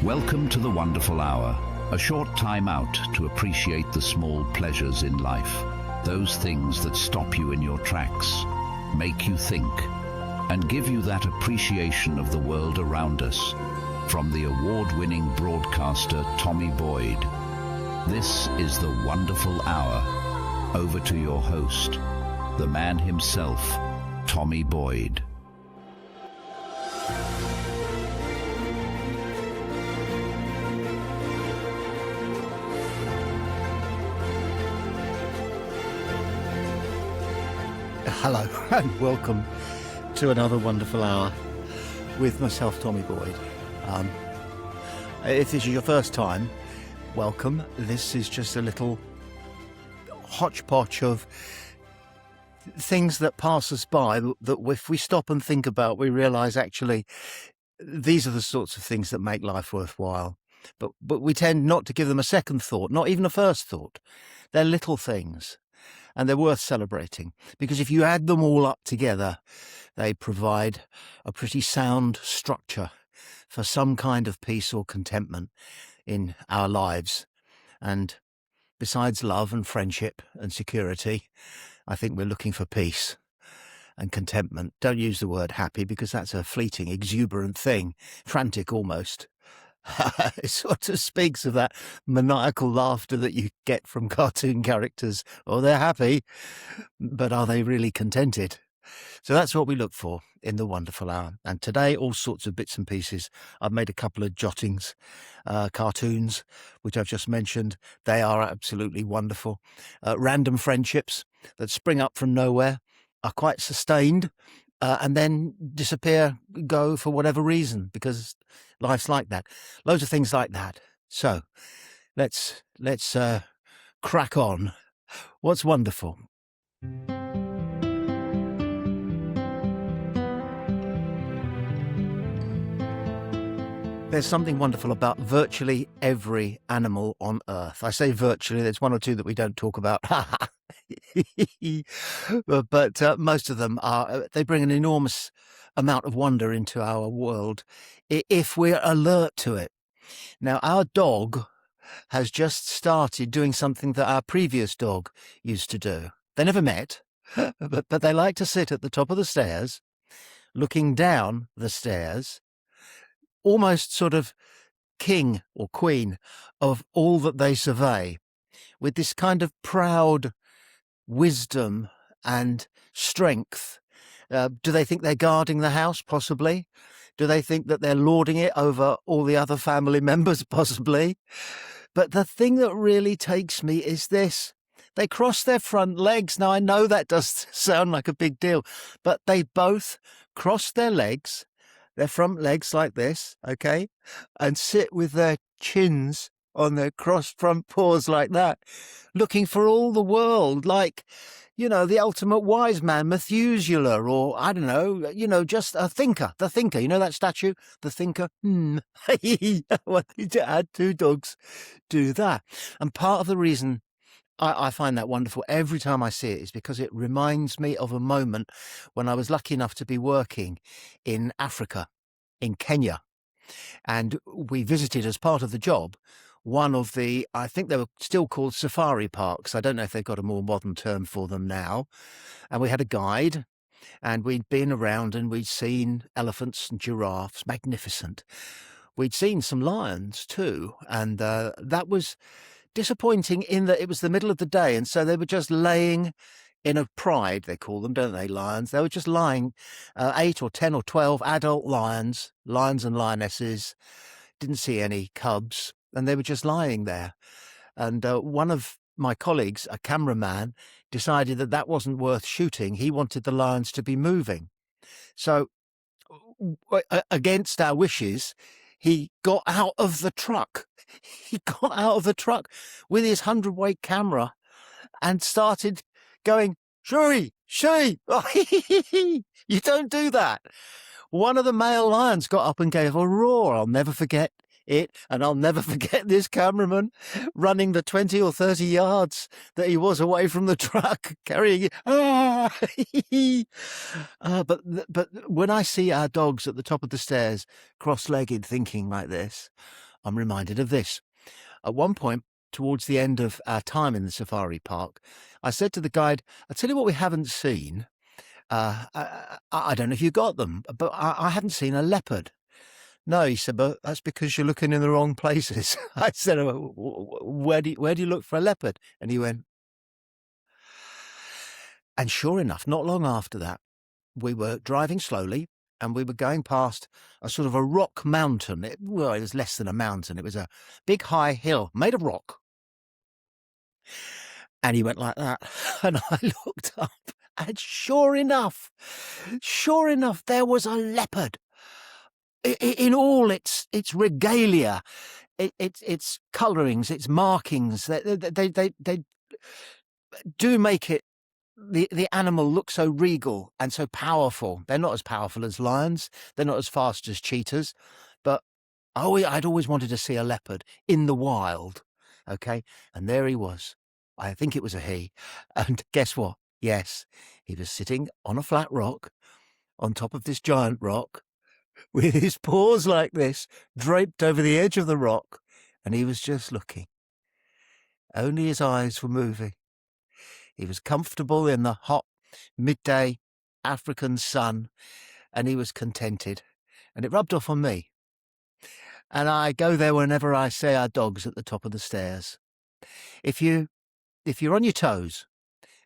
Welcome to the Wonderful Hour, a short time out to appreciate the small pleasures in life, those things that stop you in your tracks, make you think, and give you that appreciation of the world around us. From the award-winning broadcaster Tommy Boyd, this is the Wonderful Hour. Over to your host, the man himself, Tommy Boyd. Hello and welcome to another Wonderful Hour with myself, Tommy Boyd. If this is your first time, welcome. This is just a little hodgepodge of things that pass us by that if we stop and think about, we realise actually these are the sorts of things that make life worthwhile. But we tend not to give them a second thought, not even a first thought. They're little things. And they're worth celebrating, because if you add them all up together, they provide a pretty sound structure for some kind of peace or contentment in our lives. And besides love and friendship and security, I think we're looking for peace and contentment. Don't use the word happy, because that's a fleeting, exuberant thing, frantic almost. It sort of speaks of that maniacal laughter that you get from cartoon characters. Oh, they're happy, but are they really contented? So that's what we look for in the Wonderful Hour. And today, all sorts of bits and pieces. I've made a couple of jottings, cartoons, which I've just mentioned. They are absolutely wonderful. Random friendships that spring up from nowhere, are quite sustained, and then disappear, go for whatever reason, because life's like that. Loads of things like that. So let's crack on. What's wonderful? There's something wonderful about virtually every animal on Earth. I say virtually, there's one or two that we don't talk about. But most of them they bring an enormous amount of wonder into our world if we're alert to it. Now, our dog has just started doing something that our previous dog used to do. They never met, but they like to sit at the top of the stairs, looking down the stairs, almost sort of king or queen of all that they survey, with this kind of proud wisdom and strength. Do they think they're guarding the house? Possibly. Do they think that they're lording it over all the other family members? Possibly. But the thing that really takes me is this. They cross their front legs. Now, I know that does sound like a big deal, but they both cross their legs, their front legs like this, okay, and sit with their chins on their crossed front paws like that, looking for all the world like, the ultimate wise man, Methuselah, or I don't know, just a thinker, the thinker, that statue, the thinker. I wanted to add two dogs do that. And part of the reason I find that wonderful every time I see it is because it reminds me of a moment when I was lucky enough to be working in Africa, in Kenya. And we visited, as part of the job, one of the, I think they were still called safari parks. I don't know if they've got a more modern term for them now. And we had a guide, and we'd been around and we'd seen elephants and giraffes, magnificent. We'd seen some lions too, and that was disappointing in that it was the middle of the day, and so they were just laying in a pride, they call them, don't they, lions? They were just lying, 8 or 10 or 12 adult lions and lionesses, didn't see any cubs, and they were just lying there. And one of my colleagues, a cameraman, decided that wasn't worth shooting. He wanted the lions to be moving. So, against our wishes, he got out of the truck. He got out of the truck with his 100-weight camera and started going, "Shui, shui." You don't do that. One of the male lions got up and gave a roar. I'll never forget it, and I'll never forget this cameraman running the 20 or 30 yards that he was away from the truck, carrying it. But when I see our dogs at the top of the stairs, cross-legged, thinking like this, I'm reminded of this. At one point, towards the end of our time in the safari park, I said to the guide, "I'll tell you what we haven't seen. I don't know if you got them, but I haven't seen a leopard." "No," he said, "but that's because you're looking in the wrong places." I said, where do you look for a leopard?" And he went, and sure enough, not long after that, we were driving slowly and we were going past a sort of a rock mountain. It was less than a mountain. It was a big high hill made of rock. And he went like that. And I looked up and sure enough, there was a leopard in all its regalia, its colourings, its markings. They do make it, the animal looks so regal and so powerful. They're not as powerful as lions. They're not as fast as cheetahs. But I'd always wanted to see a leopard in the wild. Okay. And there he was. I think it was a he. And guess what? Yes, he was sitting on a flat rock on top of this giant rock with his paws like this, draped over the edge of the rock. And he was just looking. Only his eyes were moving. He was comfortable in the hot midday African sun, and he was contented, and it rubbed off on me. And I go there whenever I see our dogs at the top of the stairs. If you're on your toes,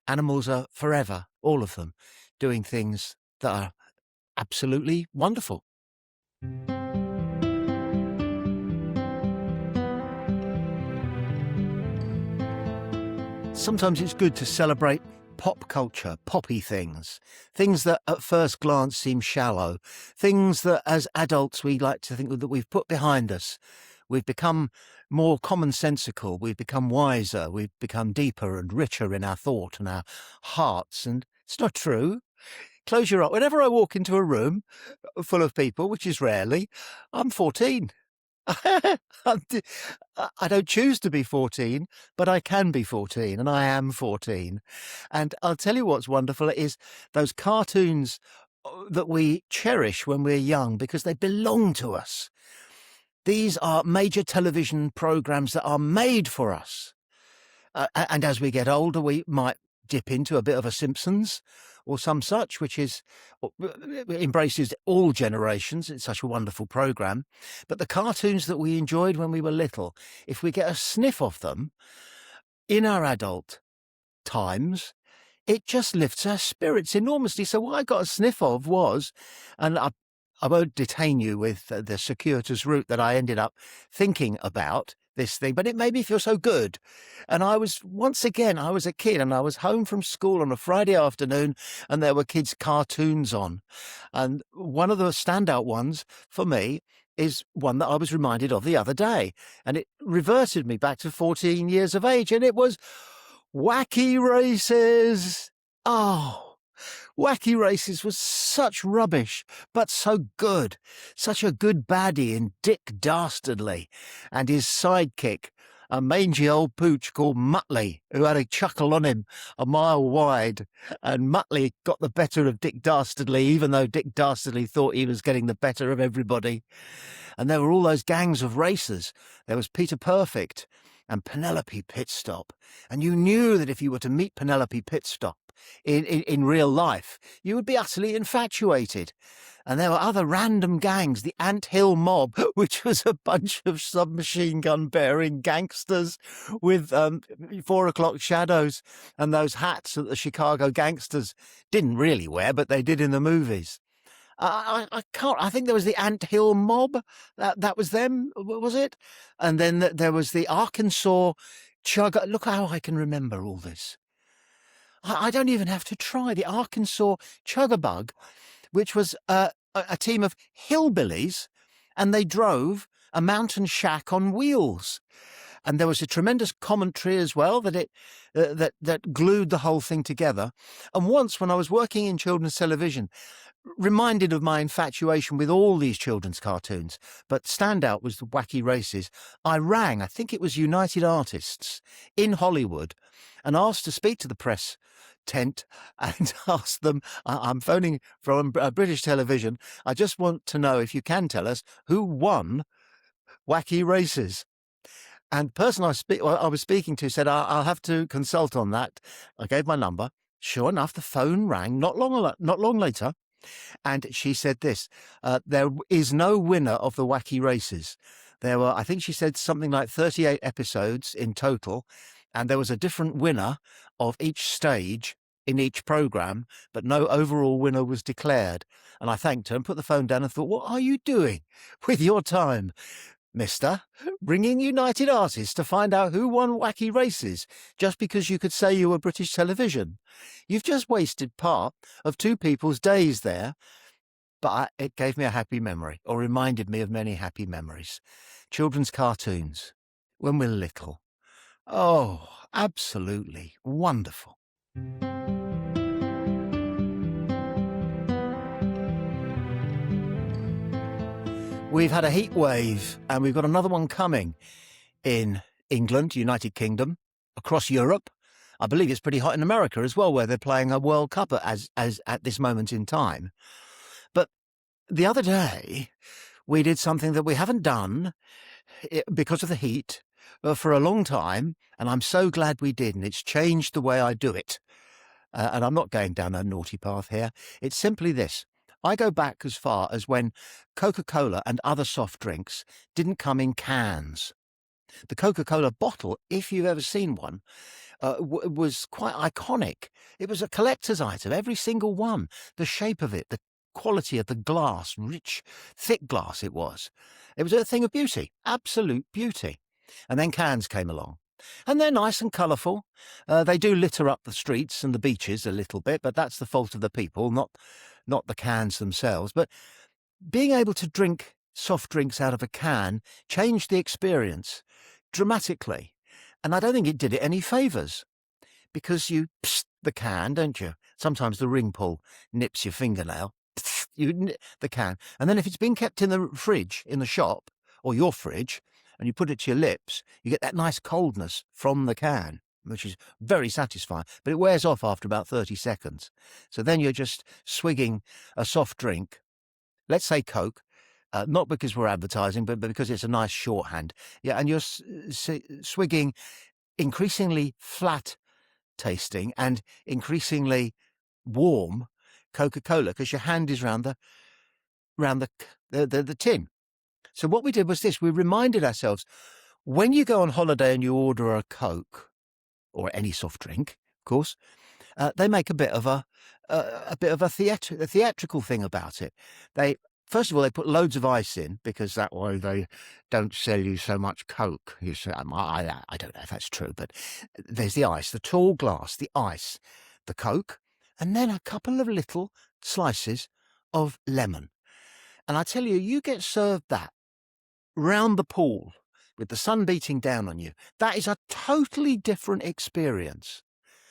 animals are forever, all of them, doing things that are absolutely wonderful. Sometimes it's good to celebrate pop culture, poppy things that at first glance seem shallow, things that as adults we like to think that we've put behind us. We've become more commonsensical, we've become wiser, we've become deeper and richer in our thought and our hearts, and it's not true. Close your eyes. Whenever I walk into a room full of people, which is rarely, I'm 14. I don't choose to be 14, but I can be 14, and I am 14. And I'll tell you what's wonderful is those cartoons that we cherish when we're young because they belong to us. These are major television programs that are made for us. And as we get older, we might dip into a bit of a Simpsons or some such, which embraces all generations. It's such a wonderful program. But the cartoons that we enjoyed when we were little, if we get a sniff of them in our adult times, it just lifts our spirits enormously. So what I got a sniff of was, and I won't detain you with the circuitous route that I ended up thinking about this thing, but it made me feel so good. And I was a kid and I was home from school on a Friday afternoon and there were kids' cartoons on. And one of the standout ones for me is one that I was reminded of the other day. And it reverted me back to 14 years of age. And it was Wacky Races. Oh, Wacky Races was such rubbish, but so good. Such a good baddie in Dick Dastardly and his sidekick, a mangy old pooch called Muttley, who had a chuckle on him a mile wide. And Muttley got the better of Dick Dastardly, even though Dick Dastardly thought he was getting the better of everybody. And there were all those gangs of racers. There was Peter Perfect and Penelope Pitstop. And you knew that if you were to meet Penelope Pitstop in real life, you would be utterly infatuated. And there were other random gangs, the Ant Hill Mob, which was a bunch of submachine gun bearing gangsters with 4 o'clock shadows and those hats that the Chicago gangsters didn't really wear, but they did in the movies. I think there was the Ant Hill Mob. That was them, was it? And then there was the Arkansas Chugger. Look how I can remember all this. I don't even have to try. The Arkansas Chuggerbug, which was a team of hillbillies, and they drove a mountain shack on wheels. And there was a tremendous commentary as well that glued the whole thing together. And once, when I was working in children's television, reminded of my infatuation with all these children's cartoons, but standout was the Wacky Races, I rang, I think it was United Artists in Hollywood, and asked to speak to the press tent and asked them, I'm phoning from British television, I just want to know if you can tell us who won wacky races. And the person I was speaking to said, I'll have to consult on that. I gave my number. Sure enough, the phone rang not long later. And she said this, there is no winner of the wacky races. There were, I think she said something like 38 episodes in total. And there was a different winner of each stage in each program, but no overall winner was declared. And I thanked her and put the phone down and thought, what are you doing with your time, mister? Ringing United Artists to find out who won wacky races just because you could say you were British television. You've just wasted part of two people's days there. But it gave me a happy memory, or reminded me of many happy memories. Children's cartoons, when we're little. Oh, absolutely wonderful. We've had a heat wave, and we've got another one coming in England, United Kingdom, across Europe. I believe it's pretty hot in America as well, where they're playing a World Cup as at this moment in time. But the other day, we did something that we haven't done because of the heat for a long time, and I'm so glad we did, and it's changed the way I do it. And I'm not going down a naughty path here. It's simply this. I go back as far as when Coca-Cola and other soft drinks didn't come in cans. The Coca-Cola bottle, if you've ever seen one, was quite iconic. It was a collector's item, every single one. The shape of it, the quality of the glass, rich, thick glass it was. It was a thing of beauty, absolute beauty. And then cans came along. And they're nice and colourful. They do litter up the streets and the beaches a little bit, but that's the fault of the people, not the cans themselves. But being able to drink soft drinks out of a can changed the experience dramatically. And I don't think it did it any favours, because you psst the can, don't you? Sometimes the ring pull nips your fingernail. Psst, you nip the can. And then if it's been kept in the fridge, in the shop, or your fridge, and you put it to your lips, you get that nice coldness from the can, which is very satisfying, but it wears off after about 30 seconds. So then you're just swigging a soft drink, let's say Coke, not because we're advertising, but because it's a nice shorthand. Yeah, and you're swigging increasingly flat tasting and increasingly warm Coca-Cola because your hand is round the tin. So what we did was this: we reminded ourselves, when you go on holiday and you order a Coke or any soft drink, of course, they make a bit of a theatrical thing about it. First of all, they put loads of ice in because that way they don't sell you so much Coke. You say, I don't know if that's true, but there's the ice, the tall glass, the ice, the Coke, and then a couple of little slices of lemon. And I tell you, you get served that round the pool with the sun beating down on you. That is a totally different experience.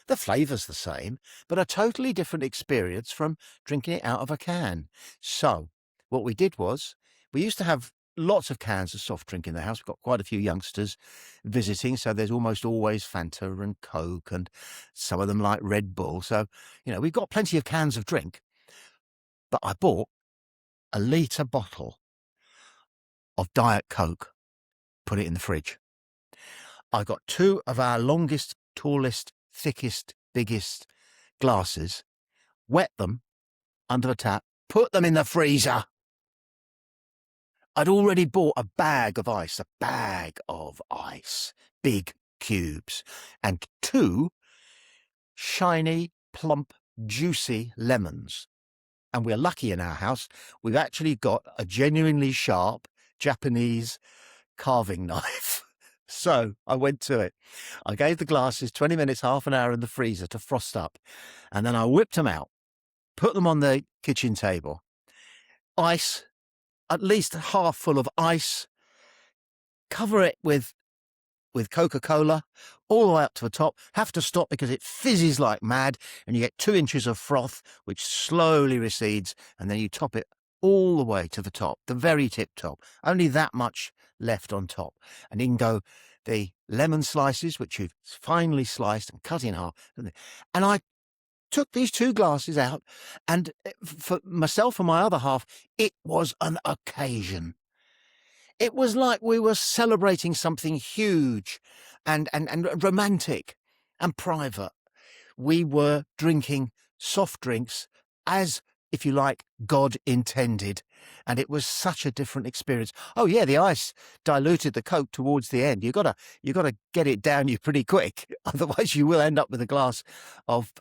The flavour's the same, but a totally different experience from drinking it out of a can. So what we did was, we used to have lots of cans of soft drink in the house. We've got quite a few youngsters visiting, so there's almost always Fanta and Coke, and some of them like Red Bull. So, we've got plenty of cans of drink. But I bought a litre bottle of Diet Coke, put it in the fridge. I got two of our longest, tallest, thickest, biggest glasses, wet them under the tap, put them in the freezer. I'd already bought a bag of ice, big cubes, and two shiny, plump, juicy lemons. And we're lucky in our house, we've actually got a genuinely sharp Japanese carving knife. So I went to it. I gave the glasses 20 minutes, half an hour in the freezer to frost up. And then I whipped them out, put them on the kitchen table. Ice, at least half full of ice. Cover it with Coca-Cola all the way up to the top. Have to stop because it fizzes like mad and you get 2 inches of froth, which slowly recedes, and then you top it all the way to the top, the very tip top. Only that much left on top. And in go the lemon slices, which you've finely sliced and cut in half. And I took these 2 glasses out, and for myself and my other half, it was an occasion. It was like we were celebrating something huge and romantic and private. We were drinking soft drinks as, if you like, God intended. And it was such a different experience. Oh yeah, the ice diluted the Coke towards the end. You gotta get it down you pretty quick. Otherwise you will end up with a glass of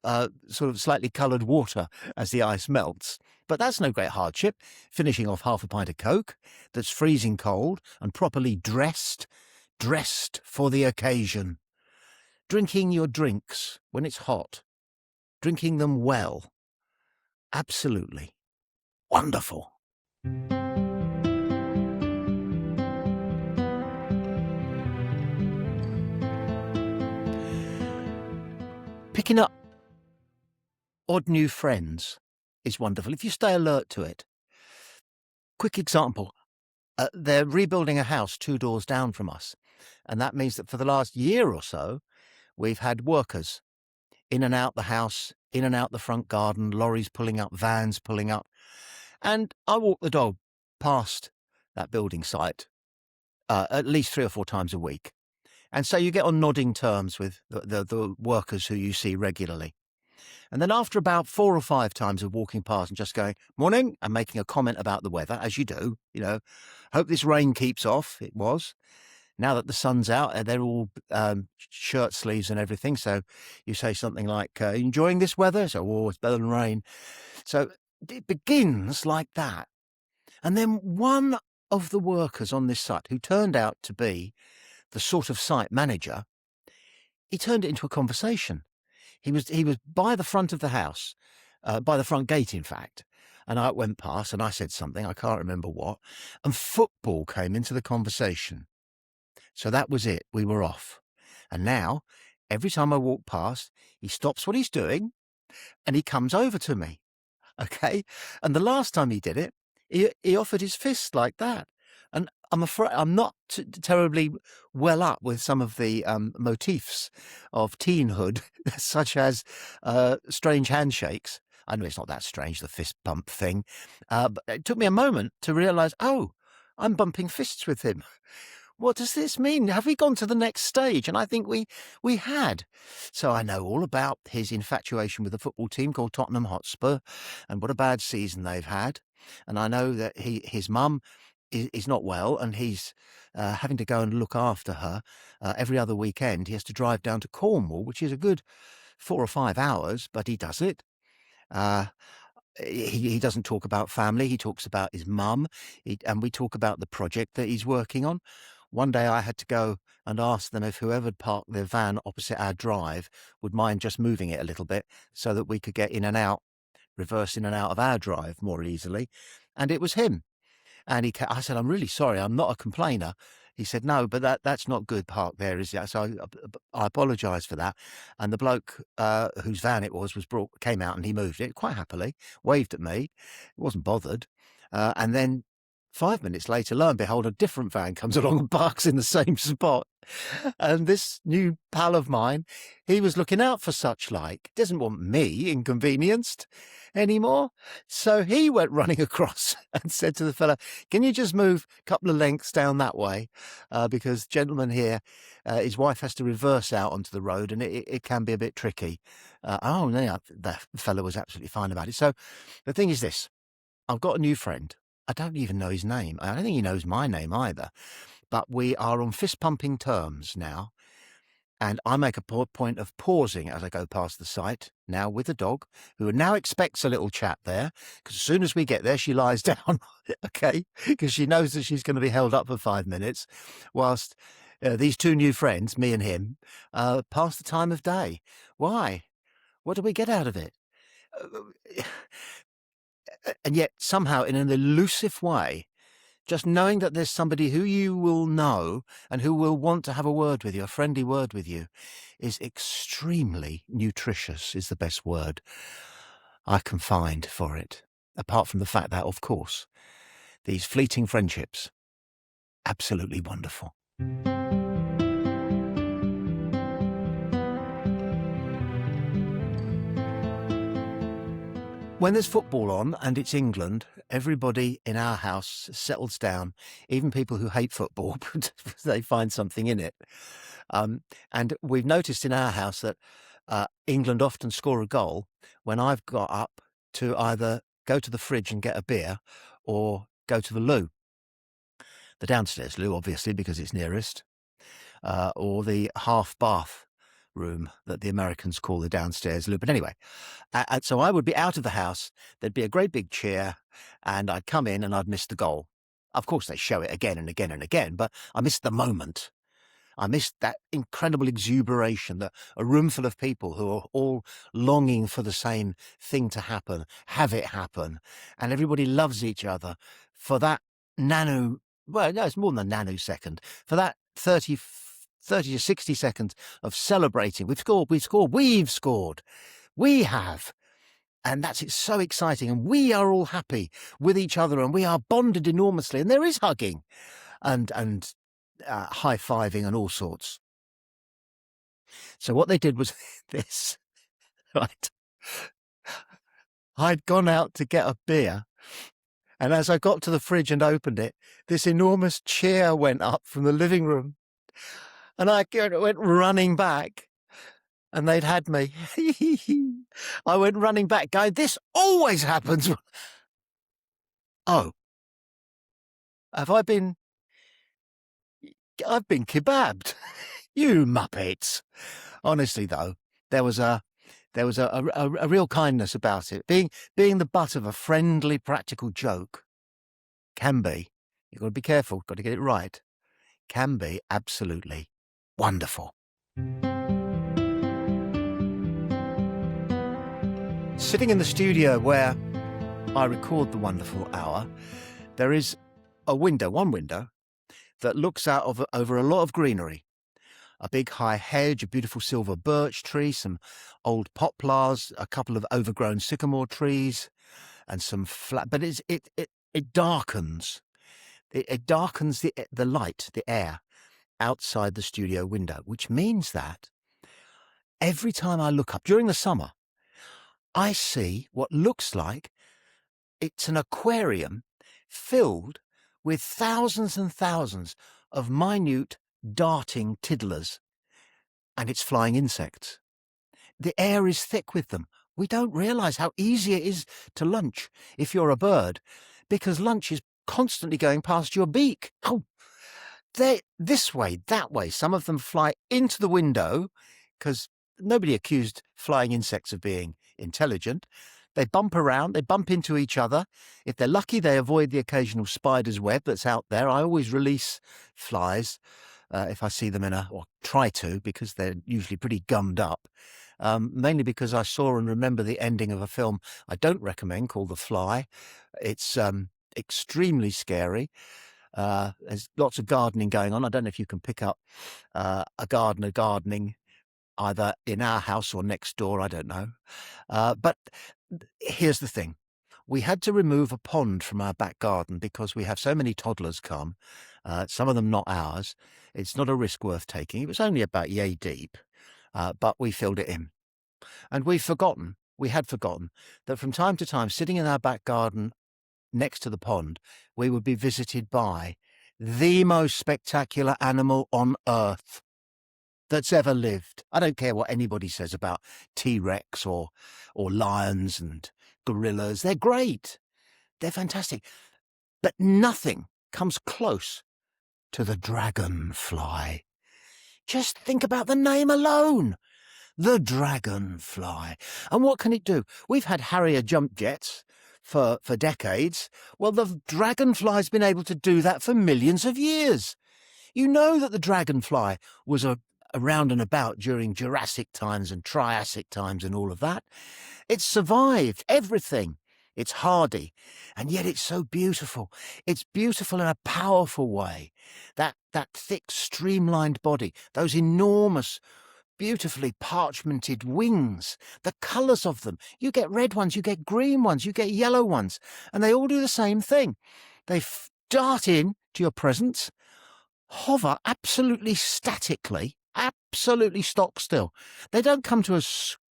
sort of slightly coloured water as the ice melts. But that's no great hardship, finishing off half a pint of Coke that's freezing cold and properly dressed for the occasion. Drinking your drinks when it's hot, drinking them well. Absolutely wonderful. Picking up odd new friends is wonderful if you stay alert to it. Quick example, they're rebuilding a house 2 doors down from us, and that means that for the last year or so, we've had workers in and out the house, in and out the front garden, lorries pulling up, vans pulling up, and I walk the dog past that building site at least 3 or 4 times a week. And so you get on nodding terms with the workers who you see regularly. And then after about 4 or 5 times of walking past and just going, morning, and making a comment about the weather, as you do, hope this rain keeps off. It was. Now that the sun's out, they're all shirt sleeves and everything. So you say something like, enjoying this weather? So, oh, it's better than rain. So it begins like that. And then one of the workers on this site, who turned out to be the sort of site manager, he turned it into a conversation. He was by the front of the house, by the front gate, in fact. And I went past and I said something, I can't remember what, and football came into the conversation. So that was it. We were off. And now, every time I walk past, he stops what he's doing and he comes over to me. Okay? And the last time he did it, he offered his fist like that. And I'm afraid I'm not terribly well up with some of the motifs of teenhood, such as strange handshakes. I know it's not that strange, the fist bump thing. But it took me a moment to realise, oh, I'm bumping fists with him. What does this mean? Have we gone to the next stage? And I think we had. So I know all about his infatuation with a football team called Tottenham Hotspur and what a bad season they've had. And I know that his mum is not well and he's having to go and look after her every other weekend. He has to drive down to Cornwall, which is a good 4 or 5 hours, but he does it. He doesn't talk about family. He talks about his mum, and we talk about the project that he's working on. One day I had to go and ask them if whoever had parked their van opposite our drive would mind just moving it a little bit so that we could get in and out, reverse in and out of our drive more easily. And it was him. And I said, I'm really sorry, I'm not a complainer. He said, no, but that's not good park there, is it? So I apologise for that. And the bloke whose van it was came out and he moved it quite happily, waved at me, wasn't bothered. And then 5 minutes later, lo and behold, a different van comes along and parks in the same spot. And this new pal of mine, he was looking out for such like, doesn't want me inconvenienced anymore. So he went running across and said to the fella, can you just move a couple of lengths down that way? Because gentleman here, his wife has to reverse out onto the road and it can be a bit tricky. No, the fella was absolutely fine about it. So the thing is this, I've got a new friend. I don't even know his name. I don't think he knows my name either. But we are on fist-pumping terms now. And I make a point of pausing as I go past the site, now with the dog, who now expects a little chat there, because as soon as we get there, she lies down, okay, because she knows that she's going to be held up for 5 minutes, whilst these 2 new friends, me and him, pass the time of day. Why? What do we get out of it? And yet somehow in an elusive way, just knowing that there's somebody who you will know and who will want to have a word with you, a friendly word with you, is extremely nutritious, is the best word I can find for it. Apart from the fact that, of course, these fleeting friendships, absolutely wonderful. When there's football on and it's England, everybody in our house settles down, even people who hate football, they find something in it. And we've noticed in our house that England often score a goal when I've got up to either go to the fridge and get a beer or go to the loo. The downstairs loo, obviously, because it's nearest, or the half bath room that the Americans call the downstairs loo. But anyway, and so I would be out of the house, there'd be a great big cheer, and I'd come in and I'd miss the goal. Of course, they show it again and again and again, but I missed the moment. I missed that incredible exuberation, that a room full of people who are all longing for the same thing to happen, have it happen, and everybody loves each other for that well, no, it's more than a nanosecond, for that 30 to 60 seconds of celebrating. We've scored, we have. And that's so exciting, and we are all happy with each other, and we are bonded enormously, and there is hugging and high-fiving and all sorts. So what they did was this, right? I'd gone out to get a beer, and as I got to the fridge and opened it, this enormous cheer went up from the living room, and I went running back, and they'd had me. I went running back, going, "This always happens." Oh, I've been kebabbed. You muppets. Honestly, though, there was a real kindness about it. Being the butt of a friendly, practical joke can be, you've got to be careful, got to get it right, can be absolutely wonderful. Sitting in the studio where I record the wonderful hour, there is one window, that looks out over a lot of greenery. A big high hedge, a beautiful silver birch tree, some old poplars, a couple of overgrown sycamore trees, and some flat. But it darkens. It darkens the light, the air, outside the studio window, which means that every time I look up during the summer, I see what looks like it's an aquarium filled with thousands and thousands of minute darting tiddlers, and it's flying insects. The air is thick with them. We don't realise how easy it is to lunch if you're a bird, because lunch is constantly going past your beak. Oh, they this way, that way. Some of them fly into the window, because nobody accused flying insects of being intelligent. They bump around, they bump into each other. If they're lucky, they avoid the occasional spider's web that's out there. I always release flies if I see them or try to, because they're usually pretty gummed up. Mainly because I saw and remember the ending of a film I don't recommend called The Fly. It's extremely scary. There's lots of gardening going on. I don't know if you can pick up a gardener gardening either in our house or next door, I don't know. But here's the thing. We had to remove a pond from our back garden because we have so many toddlers come, some of them not ours. It's not a risk worth taking. It was only about yay deep, but we filled it in. And we had forgotten that from time to time, sitting in our back garden next to the pond, we would be visited by the most spectacular animal on earth that's ever lived. I don't care what anybody says about T-Rex or lions and gorillas. They're great. They're fantastic. But nothing comes close to the dragonfly. Just think about the name alone. The dragonfly. And what can it do? We've had Harrier jump jets for decades. Well, the dragonfly's been able to do that for millions of years. You know that the dragonfly was around and about during Jurassic times and Triassic times and all of that. It's survived everything. It's hardy, and yet it's so beautiful. It's beautiful in a powerful way. That thick, streamlined body, those enormous, beautifully parchmented wings, the colours of them. You get red ones, you get green ones, you get yellow ones, and they all do the same thing. They dart in to your presence, hover absolutely statically, absolutely stock still. They don't come to a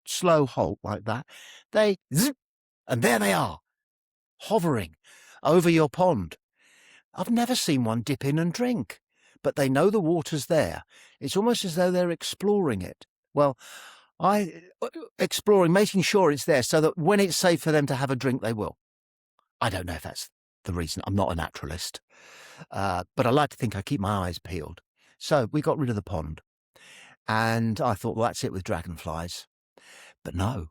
slow halt like that. They zip, And there they are, hovering over your pond. I've never seen one dip in and drink, but they know the water's there. It's almost as though they're exploring it. Well, exploring, making sure it's there so that when it's safe for them to have a drink, they will. I don't know if that's the reason. I'm not a naturalist, but I like to think I keep my eyes peeled. So we got rid of the pond, and I thought, well, that's it with dragonflies. But no,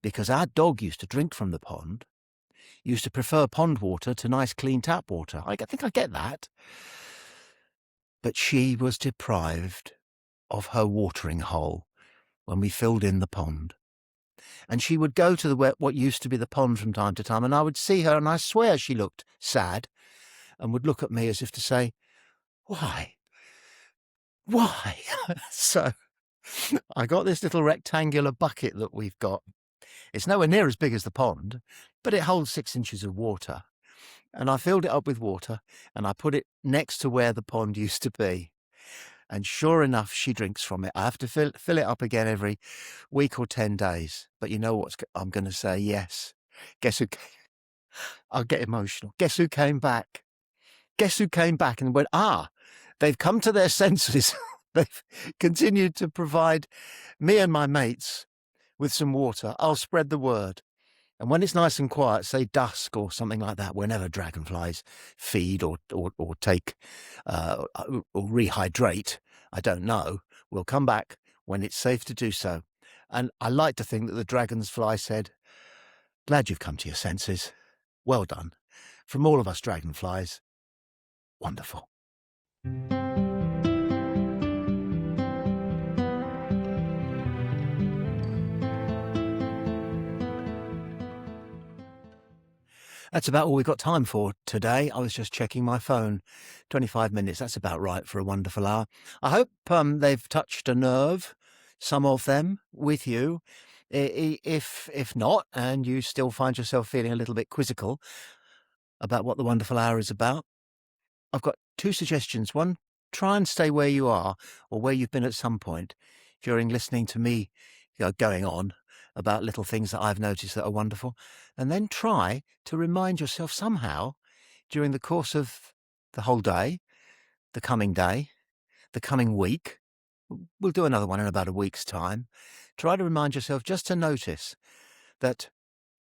because our dog used to drink from the pond, used to prefer pond water to nice clean tap water. I think I get that. But she was deprived of her watering hole when we filled in the pond. And she would go to what used to be the pond from time to time, and I would see her, and I swear she looked sad and would look at me as if to say, why? Why? So I got this little rectangular bucket that we've got. It's nowhere near as big as the pond, but it holds 6 inches of water. And I filled it up with water, and I put it next to where the pond used to be. And sure enough, she drinks from it. I have to fill it up again every week or 10 days. But you know what I'm going to say? Yes. Guess who? I'll get emotional. Guess who came back? Guess who came back and went, they've come to their senses. They've continued to provide me and my mates with some water. I'll spread the word. And when it's nice and quiet, say dusk or something like that, whenever dragonflies feed or take or rehydrate, I don't know, we'll come back when it's safe to do so. And I like to think that the dragonfly said, glad you've come to your senses. Well done. From all of us dragonflies, wonderful. That's about all we've got time for today. I was just checking my phone. 25 minutes, that's about right for a wonderful hour. I hope they've touched a nerve, some of them, with you. If not, and you still find yourself feeling a little bit quizzical about what the wonderful hour is about, I've got 2 suggestions. One, try and stay where you are or where you've been at some point during listening to me going on about little things that I've noticed that are wonderful. And then try to remind yourself somehow during the course of the whole day, the coming week, we'll do another one in about a week's time. Try to remind yourself just to notice that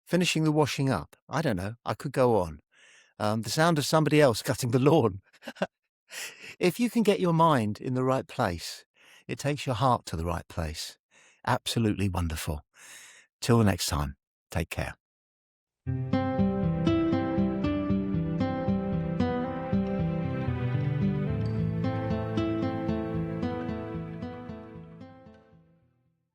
finishing the washing up, I don't know, I could go on. The sound of somebody else cutting the lawn. If you can get your mind in the right place, it takes your heart to the right place. Absolutely wonderful. Till the next time, take care.